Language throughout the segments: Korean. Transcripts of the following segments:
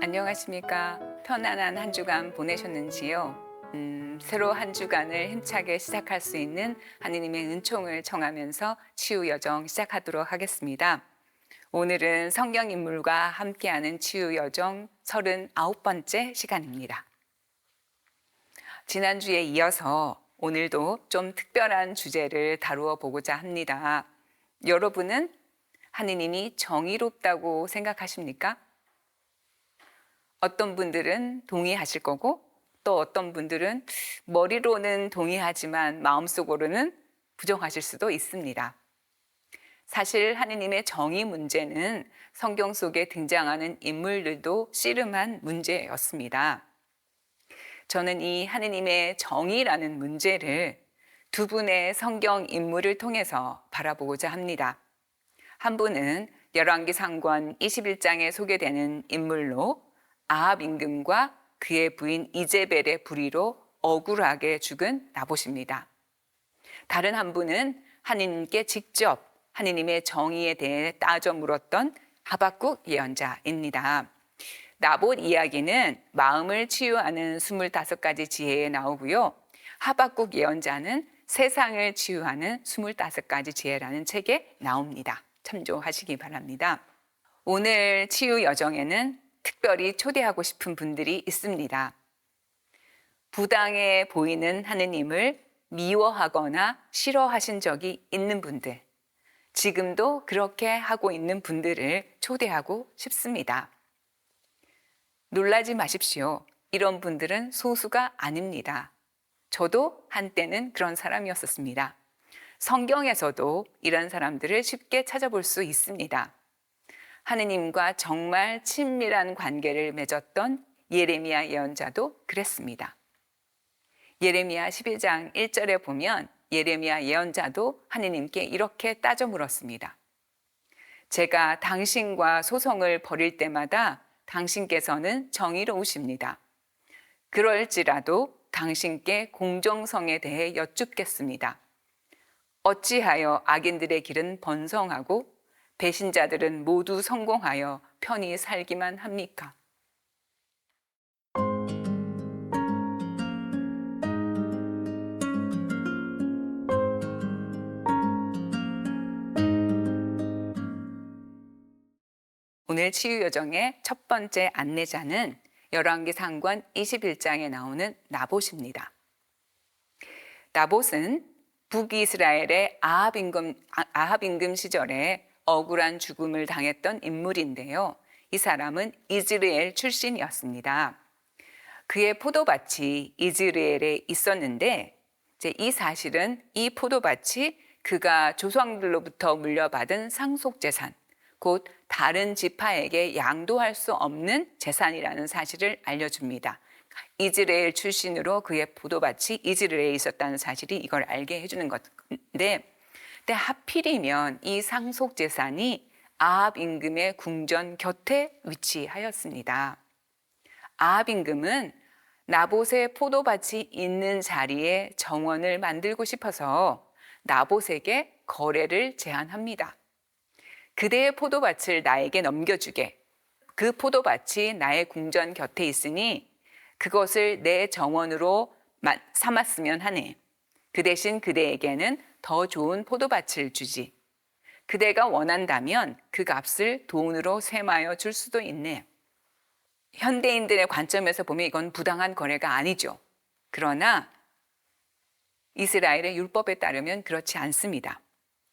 안녕하십니까. 편안한 한 주간 보내셨는지요? 새로 한 주간을 힘차게 시작할 수 있는 하느님의 은총을 청하면서 치유 여정 시작하도록 하겠습니다. 오늘은 성경 인물과 함께하는 치유 여정 39번째 시간입니다. 지난주에 이어서 오늘도 좀 특별한 주제를 다루어 보고자 합니다. 여러분은 하느님이 정의롭다고 생각하십니까? 어떤 분들은 동의하실 거고 또 어떤 분들은 머리로는 동의하지만 마음속으로는 부정하실 수도 있습니다. 사실 하느님의 정의 문제는 성경 속에 등장하는 인물들도 씨름한 문제였습니다. 저는 이 하느님의 정의라는 문제를 두 분의 성경 인물을 통해서 바라보고자 합니다. 한 분은 열왕기상권 21장에 소개되는 인물로 아합 임금과 그의 부인 이제벨의 불의로 억울하게 죽은 나봇입니다. 다른 한 분은 하느님께 직접 하느님의 정의에 대해 따져 물었던 하박국 예언자입니다. 나봇 이야기는 마음을 치유하는 25가지 지혜에 나오고요. 하박국 예언자는 세상을 치유하는 25가지 지혜라는 책에 나옵니다. 참조하시기 바랍니다. 오늘 치유 여정에는 특별히 초대하고 싶은 분들이 있습니다. 부당해 보이는 하느님을 미워하거나 싫어하신 적이 있는 분들, 지금도 그렇게 하고 있는 분들을 초대하고 싶습니다. 놀라지 마십시오. 이런 분들은 소수가 아닙니다. 저도 한때는 그런 사람이었었습니다. 성경에서도 이런 사람들을 쉽게 찾아볼 수 있습니다. 하느님과 정말 친밀한 관계를 맺었던 예레미야 예언자도 그랬습니다. 예레미야 11장 1절에 보면 예레미야 예언자도 하느님께 이렇게 따져 물었습니다. 제가 당신과 소송을 벌일 때마다 당신께서는 정의로우십니다. 그럴지라도 당신께 공정성에 대해 여쭙겠습니다. 어찌하여 악인들의 길은 번성하고 배신자들은 모두 성공하여 편히 살기만 합니까? 오늘 치유 여정의 첫 번째 안내자는 열왕기상권 21장에 나오는 나봇입니다. 나봇은 북이스라엘의 아합 임금 시절에 억울한 죽음을 당했던 인물인데요. 이 사람은 이즈르엘 출신이었습니다. 그의 포도밭이 이즈르엘에 있었는데 이 사실은 이 포도밭이 그가 조상들로부터 물려받은 상속재산, 곧 다른 지파에게 양도할 수 없는 재산이라는 사실을 알려줍니다. 이즈르엘 출신으로 그의 포도밭이 이즈르엘에 있었다는 사실이 이걸 알게 해주는 건데, 근데 하필이면 이 상속재산이 아합 임금의 궁전 곁에 위치하였습니다. 아합 임금은 나봇의 포도밭이 있는 자리에 정원을 만들고 싶어서 나봇에게 거래를 제안합니다. 그대의 포도밭을 나에게 넘겨주게. 그 포도밭이 나의 궁전 곁에 있으니 그것을 내 정원으로 삼았으면 하네. 그 대신 그대에게는 더 좋은 포도밭을 주지. 그대가 원한다면 그 값을 돈으로 셈하여 줄 수도 있네. 현대인들의 관점에서 보면 이건 부당한 거래가 아니죠. 그러나 이스라엘의 율법에 따르면 그렇지 않습니다.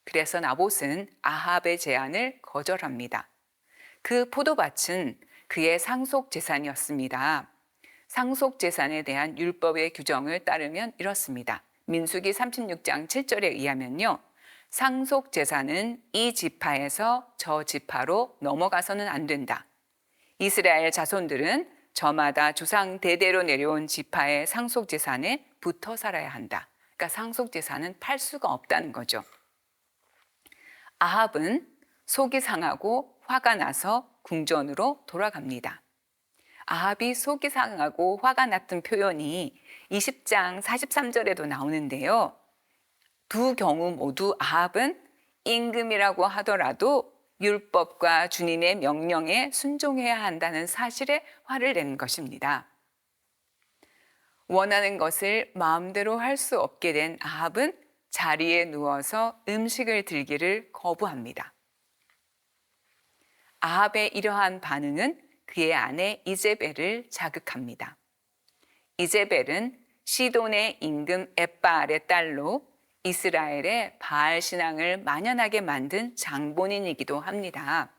그래서 나봇은 아합의 제안을 거절합니다. 그 포도밭은 그의 상속재산이었습니다. 상속재산에 대한 율법의 규정을 따르면 이렇습니다. 민수기 36장 7절에 의하면요. 상속재산은 이 지파에서 저 지파로 넘어가서는 안 된다. 이스라엘 자손들은 저마다 조상 대대로 내려온 지파의 상속재산에 붙어 살아야 한다. 그러니까 상속재산은 팔 수가 없다는 거죠. 아합은 속이 상하고 화가 나서 궁전으로 돌아갑니다. 아합이 속이 상하고 화가 났던 표현이 20장 43절에도 나오는데요. 두 경우 모두 아합은 임금이라고 하더라도 율법과 주님의 명령에 순종해야 한다는 사실에 화를 낸 것입니다. 원하는 것을 마음대로 할 수 없게 된 아합은 자리에 누워서 음식을 들기를 거부합니다. 아합의 이러한 반응은 그의 아내 이제벨을 자극합니다. 이제벨은 시돈의 임금 엣바알의 딸로 이스라엘의 바알 신앙을 만연하게 만든 장본인이기도 합니다.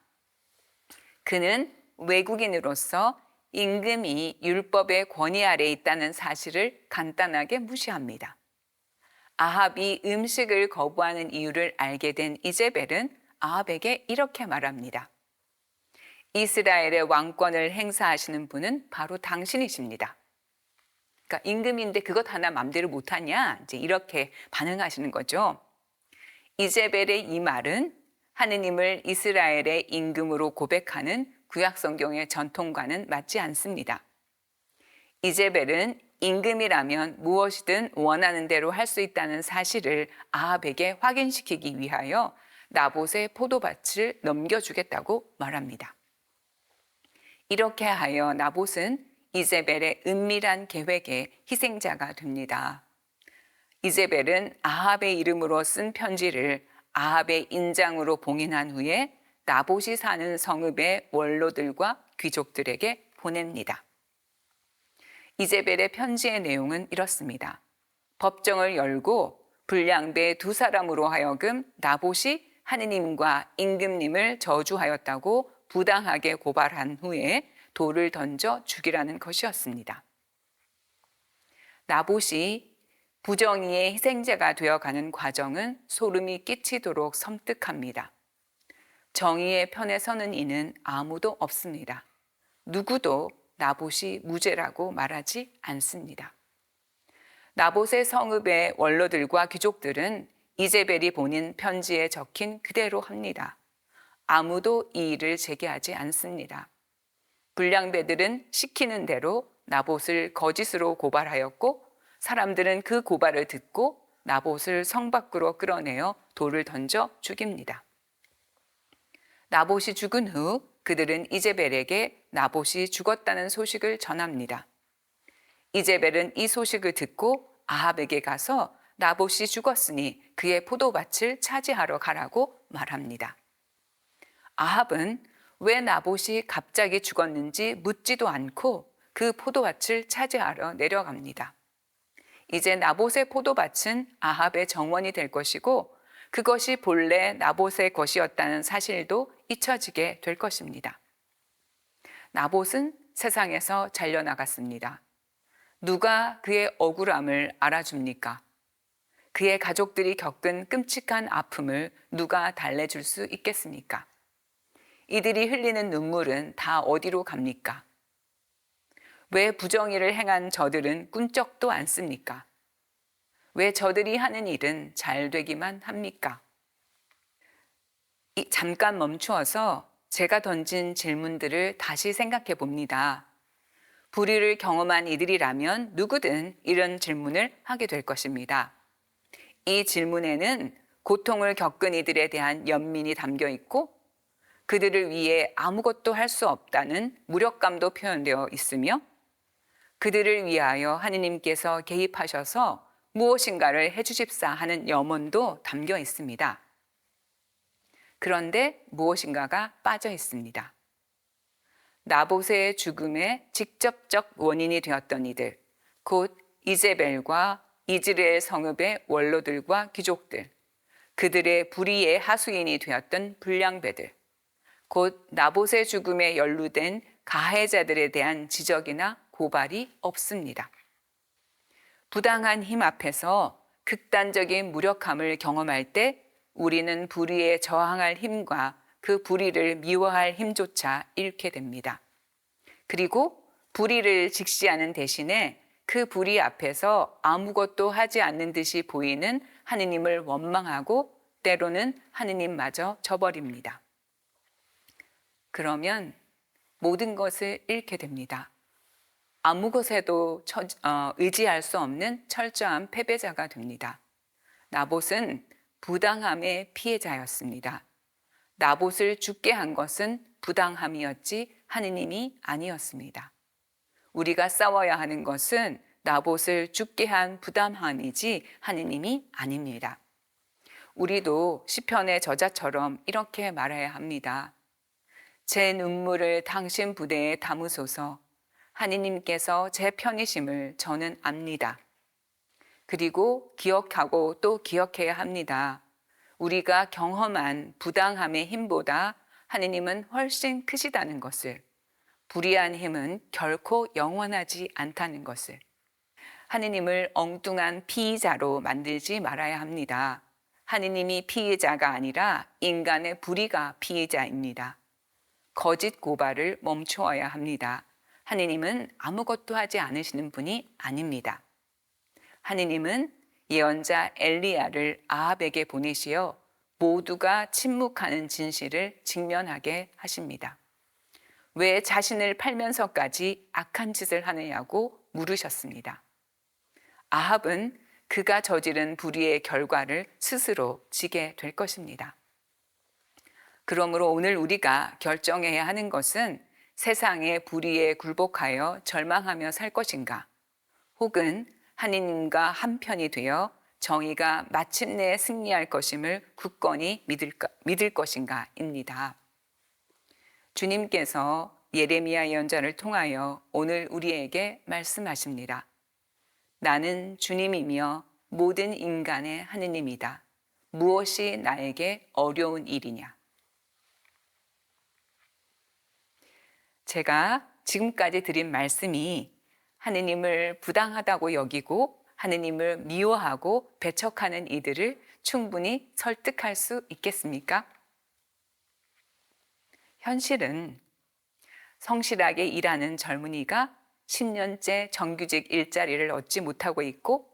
그는 외국인으로서 임금이 율법의 권위 아래 있다는 사실을 간단하게 무시합니다. 아합이 음식을 거부하는 이유를 알게 된 이제벨은 아합에게 이렇게 말합니다. 이스라엘의 왕권을 행사하시는 분은 바로 당신이십니다. 그러니까 임금인데 그것 하나 맘대로 못하냐? 이제 이렇게 반응하시는 거죠. 이제벨의 이 말은 하느님을 이스라엘의 임금으로 고백하는 구약성경의 전통과는 맞지 않습니다. 이제벨은 임금이라면 무엇이든 원하는 대로 할 수 있다는 사실을 아합에게 확인시키기 위하여 나봇의 포도밭을 넘겨주겠다고 말합니다. 이렇게 하여 나봇은 이제벨의 은밀한 계획의 희생자가 됩니다. 이제벨은 아합의 이름으로 쓴 편지를 아합의 인장으로 봉인한 후에 나봇이 사는 성읍의 원로들과 귀족들에게 보냅니다. 이제벨의 편지의 내용은 이렇습니다. 법정을 열고 불량배 두 사람으로 하여금 나봇이 하느님과 임금님을 저주하였다고 부당하게 고발한 후에 돌을 던져 죽이라는 것이었습니다. 나봇이 부정의의 희생자가 되어가는 과정은 소름이 끼치도록 섬뜩합니다. 정의의 편에 서는 이는 아무도 없습니다. 누구도 나봇이 무죄라고 말하지 않습니다. 나봇의 성읍의 원로들과 귀족들은 이제벨이 보낸 편지에 적힌 그대로 합니다. 아무도 이 일을 제기하지 않습니다. 불량배들은 시키는 대로 나봇을 거짓으로 고발하였고 사람들은 그 고발을 듣고 나봇을 성 밖으로 끌어내어 돌을 던져 죽입니다. 나봇이 죽은 후 그들은 이제벨에게 나봇이 죽었다는 소식을 전합니다. 이제벨은 이 소식을 듣고 아합에게 가서 나봇이 죽었으니 그의 포도밭을 차지하러 가라고 말합니다. 아합은 왜 나봇이 갑자기 죽었는지 묻지도 않고 그 포도밭을 차지하러 내려갑니다. 이제 나봇의 포도밭은 아합의 정원이 될 것이고 그것이 본래 나봇의 것이었다는 사실도 잊혀지게 될 것입니다. 나봇은 세상에서 잘려나갔습니다. 누가 그의 억울함을 알아줍니까? 그의 가족들이 겪은 끔찍한 아픔을 누가 달래줄 수 있겠습니까? 이들이 흘리는 눈물은 다 어디로 갑니까? 왜 부정의를 행한 저들은 꿈쩍도 않습니까? 왜 저들이 하는 일은 잘 되기만 합니까? 잠깐 멈추어서 제가 던진 질문들을 다시 생각해 봅니다. 불의를 경험한 이들이라면 누구든 이런 질문을 하게 될 것입니다. 이 질문에는 고통을 겪은 이들에 대한 연민이 담겨 있고 그들을 위해 아무것도 할 수 없다는 무력감도 표현되어 있으며 그들을 위하여 하느님께서 개입하셔서 무엇인가를 해주십사 하는 염원도 담겨 있습니다. 그런데 무엇인가가 빠져 있습니다. 나봇의 죽음의 직접적 원인이 되었던 이들, 곧 이제벨과 이즈라엘 성읍의 원로들과 귀족들, 그들의 불의의 하수인이 되었던 불량배들, 곧 나봇의 죽음에 연루된 가해자들에 대한 지적이나 고발이 없습니다. 부당한 힘 앞에서 극단적인 무력함을 경험할 때 우리는 불의에 저항할 힘과 그 불의를 미워할 힘조차 잃게 됩니다. 그리고 불의를 직시하는 대신에 그 불의 앞에서 아무것도 하지 않는 듯이 보이는 하느님을 원망하고 때로는 하느님마저 저버립니다. 그러면 모든 것을 잃게 됩니다. 아무 것에도 의지할 수 없는 철저한 패배자가 됩니다. 나봇은 부당함의 피해자였습니다. 나봇을 죽게 한 것은 부당함이었지 하느님이 아니었습니다. 우리가 싸워야 하는 것은 나봇을 죽게 한 부당함이지 하느님이 아닙니다. 우리도 시편의 저자처럼 이렇게 말해야 합니다. 제 눈물을 당신 부대에 담으소서. 하느님께서 제 편이심을 저는 압니다. 그리고 기억하고 또 기억해야 합니다. 우리가 경험한 부당함의 힘보다 하느님은 훨씬 크시다는 것을, 불의한 힘은 결코 영원하지 않다는 것을, 하느님을 엉뚱한 피의자로 만들지 말아야 합니다. 하느님이 피의자가 아니라 인간의 불의가 피의자입니다. 거짓 고발을 멈추어야 합니다. 하느님은 아무것도 하지 않으시는 분이 아닙니다. 하느님은 예언자 엘리야를 아합에게 보내시어 모두가 침묵하는 진실을 직면하게 하십니다. 왜 자신을 팔면서까지 악한 짓을 하느냐고 물으셨습니다. 아합은 그가 저지른 불의의 결과를 스스로 지게 될 것입니다. 그러므로 오늘 우리가 결정해야 하는 것은 세상의 불의에 굴복하여 절망하며 살 것인가, 혹은 하느님과 한편이 되어 정의가 마침내 승리할 것임을 굳건히 믿을 것인가입니다. 주님께서 예레미야 예언자를 통하여 오늘 우리에게 말씀하십니다. 나는 주님이며 모든 인간의 하느님이다. 무엇이 나에게 어려운 일이냐? 제가 지금까지 드린 말씀이 하느님을 부당하다고 여기고 하느님을 미워하고 배척하는 이들을 충분히 설득할 수 있겠습니까? 현실은 성실하게 일하는 젊은이가 10년째 정규직 일자리를 얻지 못하고 있고,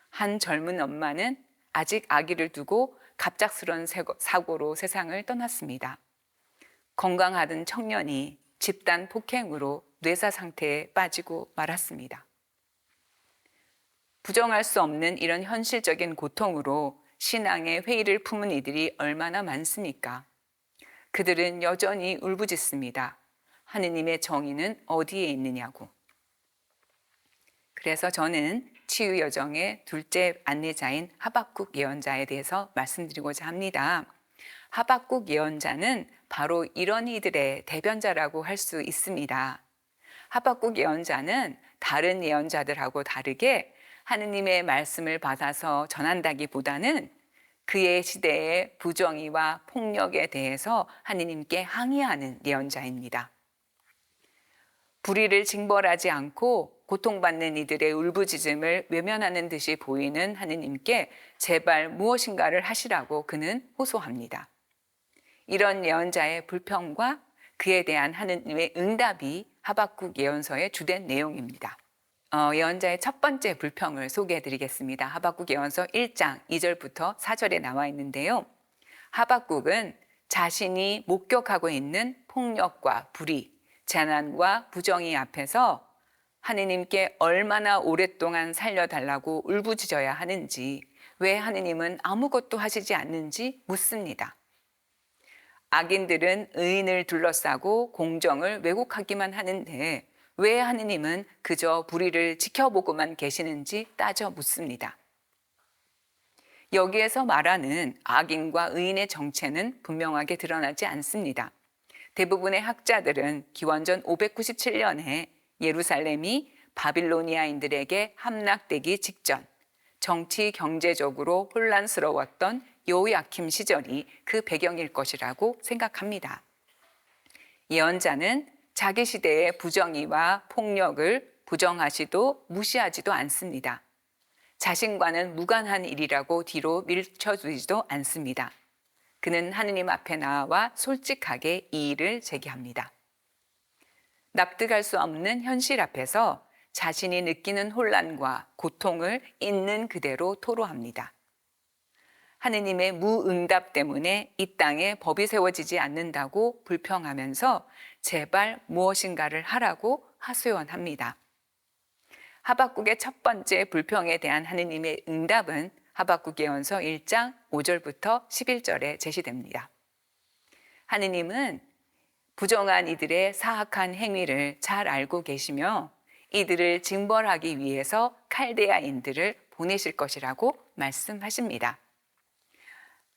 한 젊은 엄마는 아직 아기를 두고 갑작스런 사고로 세상을 떠났습니다. 건강하던 청년이 집단 폭행으로 뇌사 상태에 빠지고 말았습니다. 부정할 수 없는 이런 현실적인 고통으로 신앙의 회의를 품은 이들이 얼마나 많습니까? 그들은 여전히 울부짖습니다. 하느님의 정의는 어디에 있느냐고. 그래서 저는 치유 여정의 둘째 안내자인 하박국 예언자에 대해서 말씀드리고자 합니다. 하박국 예언자는 바로 이런 이들의 대변자라고 할 수 있습니다. 하박국 예언자는 다른 예언자들하고 다르게 하느님의 말씀을 받아서 전한다기보다는 그의 시대의 부정의와 폭력에 대해서 하느님께 항의하는 예언자입니다. 불의를 징벌하지 않고 고통받는 이들의 울부짖음을 외면하는 듯이 보이는 하느님께 제발 무엇인가를 하시라고 그는 호소합니다. 이런 예언자의 불평과 그에 대한 하느님의 응답이 하박국 예언서의 주된 내용입니다. 예언자의 첫 번째 불평을 소개해 드리겠습니다. 하박국 예언서 1장 2절부터 4절에 나와 있는데요. 하박국은 자신이 목격하고 있는 폭력과 불의, 재난과 부정의 앞에서 하느님께 얼마나 오랫동안 살려달라고 울부짖어야 하는지, 왜 하느님은 아무것도 하시지 않는지 묻습니다. 악인들은 의인을 둘러싸고 공정을 왜곡하기만 하는데 왜 하느님은 그저 불의를 지켜보고만 계시는지 따져 묻습니다. 여기에서 말하는 악인과 의인의 정체는 분명하게 드러나지 않습니다. 대부분의 학자들은 기원전 597년에 예루살렘이 바빌로니아인들에게 함락되기 직전, 정치 경제적으로 혼란스러웠던 요야킴 시절이 그 배경일 것이라고 생각합니다. 예언자는 자기 시대의 부정의와 폭력을 부정하지도 무시하지도 않습니다. 자신과는 무관한 일이라고 뒤로 밀쳐두지도 않습니다. 그는 하느님 앞에 나와 솔직하게 이 일을 제기합니다. 납득할 수 없는 현실 앞에서 자신이 느끼는 혼란과 고통을 있는 그대로 토로합니다. 하느님의 무응답 때문에 이 땅에 법이 세워지지 않는다고 불평하면서 제발 무엇인가를 하라고 하소연합니다. 하박국의 첫 번째 불평에 대한 하느님의 응답은 하박국 예언서 1장 5절부터 11절에 제시됩니다. 하느님은 부정한 이들의 사악한 행위를 잘 알고 계시며 이들을 징벌하기 위해서 칼데아인들을 보내실 것이라고 말씀하십니다.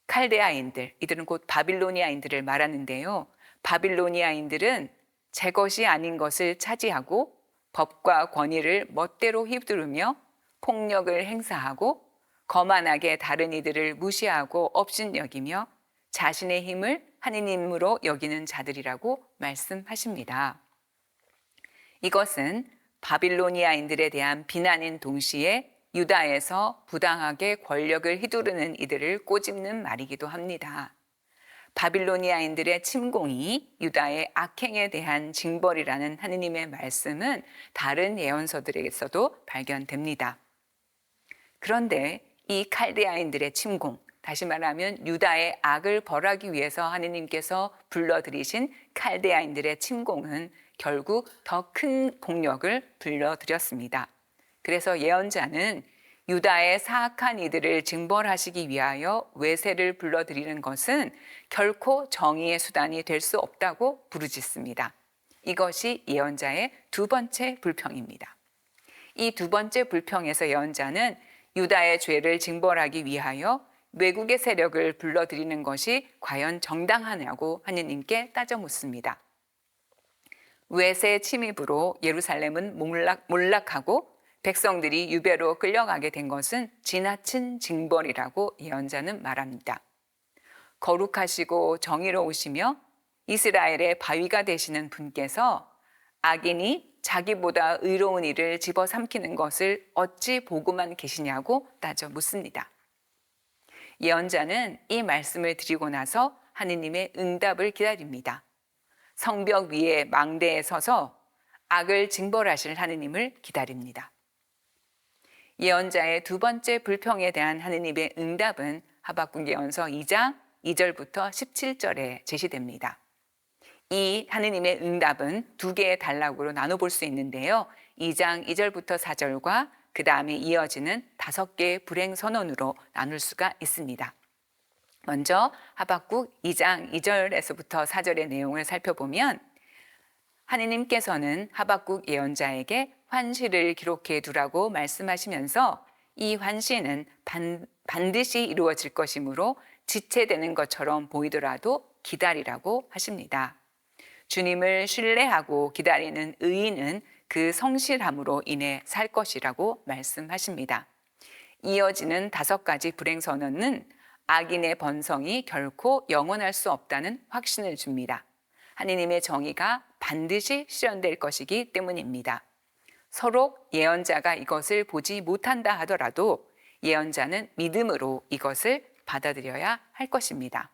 칼데아인들, 이들은 곧 바빌로니아인들을 말하는데요. 바빌로니아인들은 제 것이 아닌 것을 차지하고 법과 권위를 멋대로 휘두르며 폭력을 행사하고 거만하게 다른 이들을 무시하고 업신여기며 자신의 힘을 하느님으로 여기는 자들이라고 말씀하십니다. 이것은 바빌로니아인들에 대한 비난인 동시에 유다에서 부당하게 권력을 휘두르는 이들을 꼬집는 말이기도 합니다. 바빌로니아인들의 침공이 유다의 악행에 대한 징벌이라는 하느님의 말씀은 다른 예언서들에서도 발견됩니다. 그런데 이 칼데아인들의 침공, 다시 말하면 유다의 악을 벌하기 위해서 하느님께서 불러들이신 칼데아인들의 침공은 결국 더 큰 공력을 불러들였습니다. 그래서 예언자는 유다의 사악한 이들을 징벌하시기 위하여 외세를 불러들이는 것은 결코 정의의 수단이 될 수 없다고 부르짖습니다. 이것이 예언자의 두 번째 불평입니다. 이 두 번째 불평에서 예언자는 유다의 죄를 징벌하기 위하여 외국의 세력을 불러들이는 것이 과연 정당하냐고 하느님께 따져 묻습니다. 외세 침입으로 예루살렘은 몰락하고 백성들이 유배로 끌려가게 된 것은 지나친 징벌이라고 예언자는 말합니다. 거룩하시고 정의로우시며 이스라엘의 바위가 되시는 분께서 악인이 자기보다 의로운 이를 집어삼키는 것을 어찌 보고만 계시냐고 따져 묻습니다. 예언자는 이 말씀을 드리고 나서 하느님의 응답을 기다립니다. 성벽 위에 망대에 서서 악을 징벌하실 하느님을 기다립니다. 예언자의 두 번째 불평에 대한 하느님의 응답은 하박국 예언서 2장 2절부터 17절에 제시됩니다. 이 하느님의 응답은 두 개의 단락으로 나눠볼 수 있는데요. 2장 2절부터 4절과 그 다음에 이어지는 5개의 불행 선언으로 나눌 수가 있습니다. 먼저 하박국 2장 2절에서부터 4절의 내용을 살펴보면 하느님께서는 하박국 예언자에게 환시를 기록해 두라고 말씀하시면서 이 환시는 반드시 이루어질 것이므로 지체되는 것처럼 보이더라도 기다리라고 하십니다. 주님을 신뢰하고 기다리는 의인은 그 성실함으로 인해 살 것이라고 말씀하십니다. 이어지는 5가지 불행선언은 악인의 번성이 결코 영원할 수 없다는 확신을 줍니다. 하느님의 정의가 반드시 실현될 것이기 때문입니다. 서로 예언자가 이것을 보지 못한다 하더라도 예언자는 믿음으로 이것을 받아들여야 할 것입니다.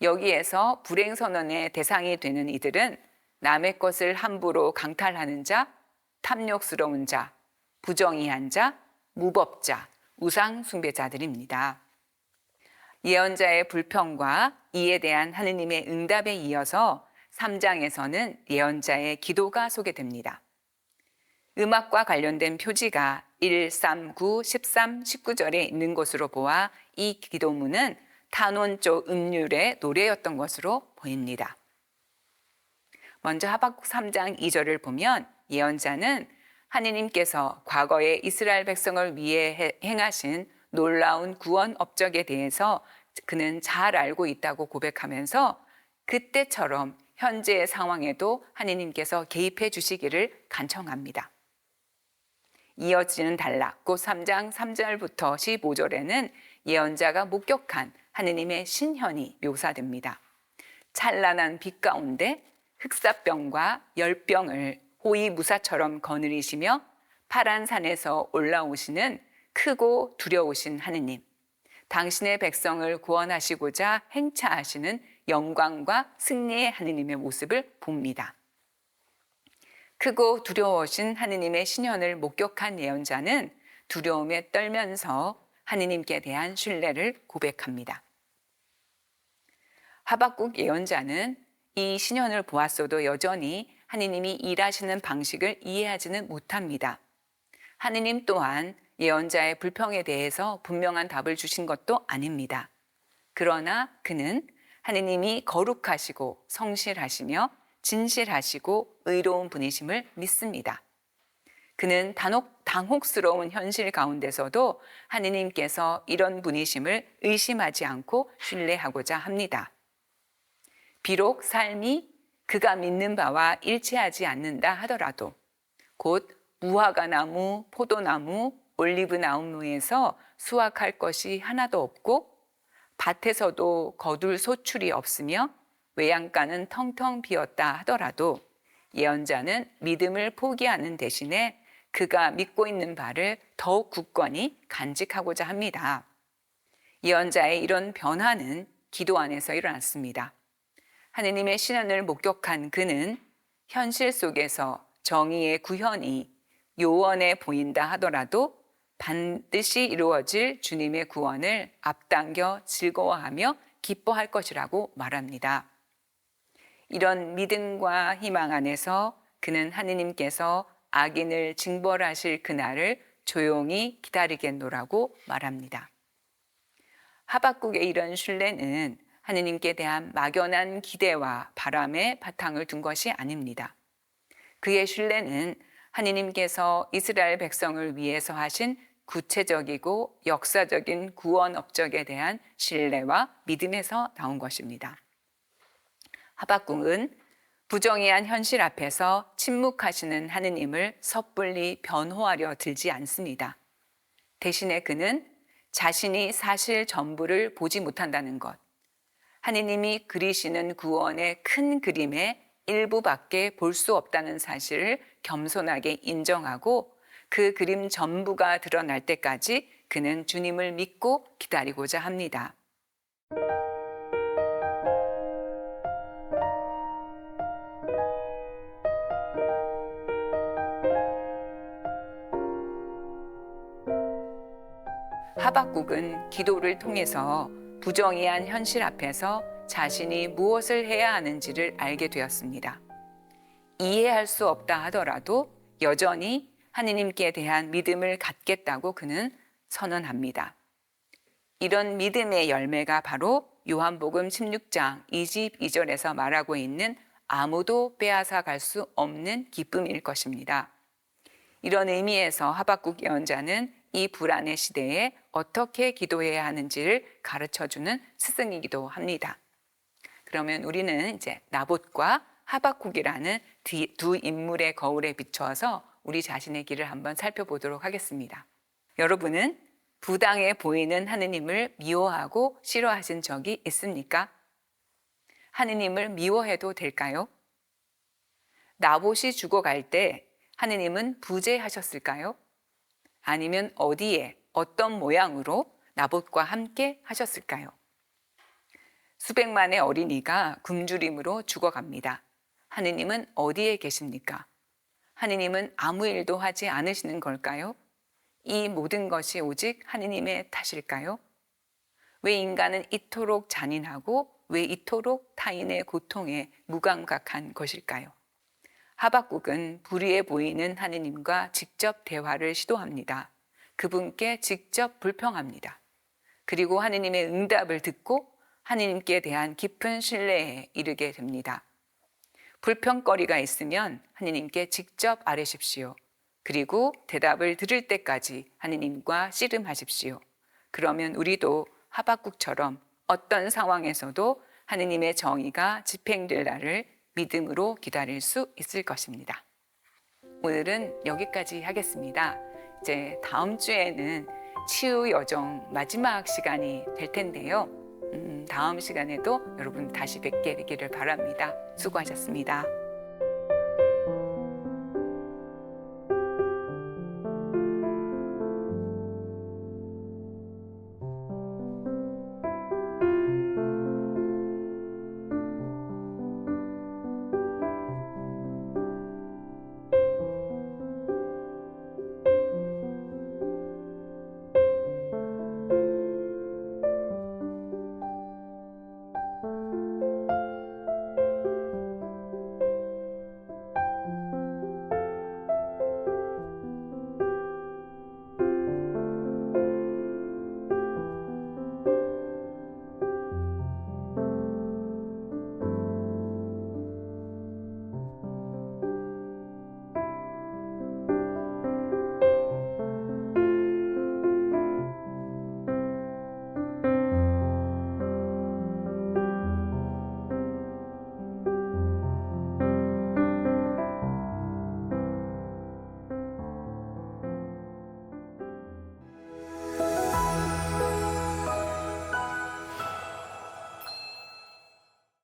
여기에서 불행선언의 대상이 되는 이들은 남의 것을 함부로 강탈하는 자, 탐욕스러운 자, 부정의한 자, 무법자, 우상 숭배자들입니다. 예언자의 불평과 이에 대한 하느님의 응답에 이어서 3장에서는 예언자의 기도가 소개됩니다. 음악과 관련된 표지가 1, 3, 9, 13, 19절에 있는 것으로 보아 이 기도문은 탄원조 음률의 노래였던 것으로 보입니다. 먼저 하박국 3장 2절을 보면 예언자는 하느님께서 과거에 이스라엘 백성을 위해 행하신 놀라운 구원 업적에 대해서 그는 잘 알고 있다고 고백하면서 그때처럼 현재의 상황에도 하느님께서 개입해 주시기를 간청합니다. 이어지는 단락, 곧 3장 3절부터 15절에는 예언자가 목격한 하느님의 신현이 묘사됩니다. 찬란한 빛 가운데 흑사병과 열병을 호위무사처럼 거느리시며 파란 산에서 올라오시는 크고 두려우신 하느님, 당신의 백성을 구원하시고자 행차하시는 영광과 승리의 하느님의 모습을 봅니다. 크고 두려우신 하느님의 신현을 목격한 예언자는 두려움에 떨면서 하느님께 대한 신뢰를 고백합니다. 하박국 예언자는 이 신현을 보았어도 여전히 하느님이 일하시는 방식을 이해하지는 못합니다. 하느님 또한 예언자의 불평에 대해서 분명한 답을 주신 것도 아닙니다. 그러나 그는 하느님이 거룩하시고 성실하시며 진실하시고 의로운 분이심을 믿습니다. 그는 당혹스러운 현실 가운데서도 하느님께서 이런 분이심을 의심하지 않고 신뢰하고자 합니다. 비록 삶이 그가 믿는 바와 일치하지 않는다 하더라도 곧 무화과 나무, 포도나무, 올리브 나무에서 수확할 것이 하나도 없고 밭에서도 거둘 소출이 없으며 외양간은 텅텅 비었다 하더라도 예언자는 믿음을 포기하는 대신에 그가 믿고 있는 바를 더욱 굳건히 간직하고자 합니다. 예언자의 이런 변화는 기도 안에서 일어났습니다. 하느님의 신원을 목격한 그는 현실 속에서 정의의 구현이 요원해 보인다 하더라도 반드시 이루어질 주님의 구원을 앞당겨 즐거워하며 기뻐할 것이라고 말합니다. 이런 믿음과 희망 안에서 그는 하느님께서 악인을 징벌하실 그날을 조용히 기다리겠노라고 말합니다. 하박국의 이런 신뢰는 하느님께 대한 막연한 기대와 바람에 바탕을 둔 것이 아닙니다. 그의 신뢰는 하느님께서 이스라엘 백성을 위해서 하신 구체적이고 역사적인 구원 업적에 대한 신뢰와 믿음에서 나온 것입니다. 하박국은 부정의한 현실 앞에서 침묵하시는 하느님을 섣불리 변호하려 들지 않습니다. 대신에 그는 자신이 사실 전부를 보지 못한다는 것, 하느님이 그리시는 구원의 큰 그림의 일부밖에 볼 수 없다는 사실을 겸손하게 인정하고 그 그림 전부가 드러날 때까지 그는 주님을 믿고 기다리고자 합니다. 하박국은 기도를 통해서 부정의한 현실 앞에서 자신이 무엇을 해야 하는지를 알게 되었습니다. 이해할 수 없다 하더라도 여전히 하느님께 대한 믿음을 갖겠다고 그는 선언합니다. 이런 믿음의 열매가 바로 요한복음 16장 22절에서 말하고 있는 아무도 빼앗아 갈 수 없는 기쁨일 것입니다. 이런 의미에서 하박국 예언자는 이 불안의 시대에 어떻게 기도해야 하는지를 가르쳐주는 스승이기도 합니다. 그러면 우리는 이제 나봇과 하박국이라는 두 인물의 거울에 비춰서 우리 자신의 길을 한번 살펴보도록 하겠습니다. 여러분은 부당해 보이는 하느님을 미워하고 싫어하신 적이 있습니까? 하느님을 미워해도 될까요? 나봇이 죽어갈 때 하느님은 부재하셨을까요? 아니면 어디에 어떤 모양으로 나봇과 함께 하셨을까요? 수백만의 어린이가 굶주림으로 죽어갑니다. 하느님은 어디에 계십니까? 하느님은 아무 일도 하지 않으시는 걸까요? 이 모든 것이 오직 하느님의 탓일까요? 왜 인간은 이토록 잔인하고 왜 이토록 타인의 고통에 무감각한 것일까요? 하박국은 불의해 보이는 하느님과 직접 대화를 시도합니다. 그분께 직접 불평합니다. 그리고 하느님의 응답을 듣고 하느님께 대한 깊은 신뢰에 이르게 됩니다. 불평거리가 있으면 하느님께 직접 아뢰십시오. 그리고 대답을 들을 때까지 하느님과 씨름하십시오. 그러면 우리도 하박국처럼 어떤 상황에서도 하느님의 정의가 집행될 날을 믿음으로 기다릴 수 있을 것입니다. 오늘은 여기까지 하겠습니다. 이제 다음 주에는 치유 여정 마지막 시간이 될 텐데요. 다음 시간에도 여러분 다시 뵙게 되기를 바랍니다. 수고하셨습니다.